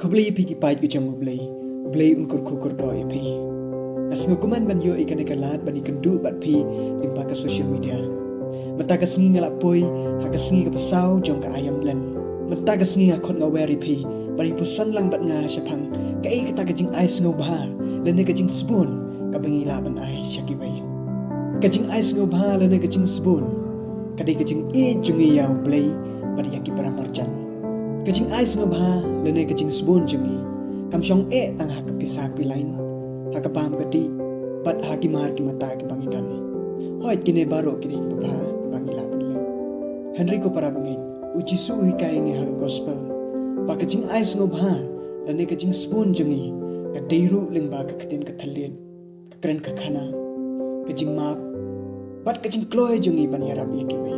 Kobli pi ki pait ku jam blay unkur kukur do pi. As ngukuman ban yo ikan ikalat ban ikan du bat pi limpa ke social media. Mata ka sengi ngalak poi, ha ka sengi ka pasau jong ka ayam len. Mata ka sengi akot ngaweri pi, bari puson lang bat nga syapang ka kata ka jing ais ngaw baha, lene ka jing spoon ka bangi laban ay syakibay. Ka jing ais ngaw baha lene ka jing spoon, kadai ka jing jungi yaw blay bari yaki para marjan. Ka jing ais ngaw baha lene ka jing spoon jungi, kam syong tang ha ka pisah pilain, ha ka paham ka di, bat ha ki mahar ki mata ki bangidan. Hoit kine baro kini ki bapa bangi laban le. Henry ko para bangin, uji suhi kaya ngi ha gospel. Ba ka jing ais ngaw baha lene ka jing spoon jungi, ka deiru ling ba ka katin ka thalin, ka kren ka khana, ka jing map, bat ka jing kloy jungi ban yarap yaki bay.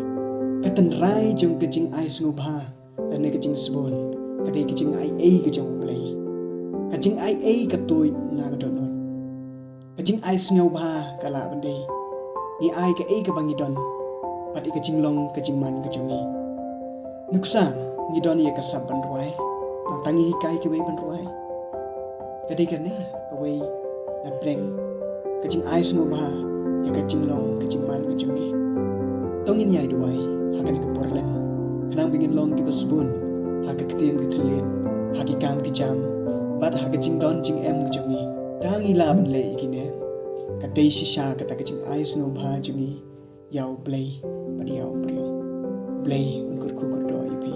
Ka tan rai jung ka jing ais ngaw baha lene ka jing spoon, ka dei ka jing ai ka jung play. Ka jing ai ka toy nga ka donot. Ka jing ais ngaw baha ka la bandai. Ni ai ka bangi don, pat ka jing long ka jing man ka jungi. Nuksang ni don ye ka sab ban ruai, nang tangi hikai ka bay ban ruai. Ka dei ka ne ka way na breng, ka jing ais ngaw baha ya ka jing long ka jing man ka jungi. Tongin yai duai ha ka ni ka porlen, kanang bingin long ki basbun, ha ka katin ka thalin, ha ki kam ki jam, bat ha ka jing don jing em ka jungi. Tangi laban le ikine. Kadai sisa kata kecing ais no baha jungi yau blay pada yau brio blay unkur kukur do ipi.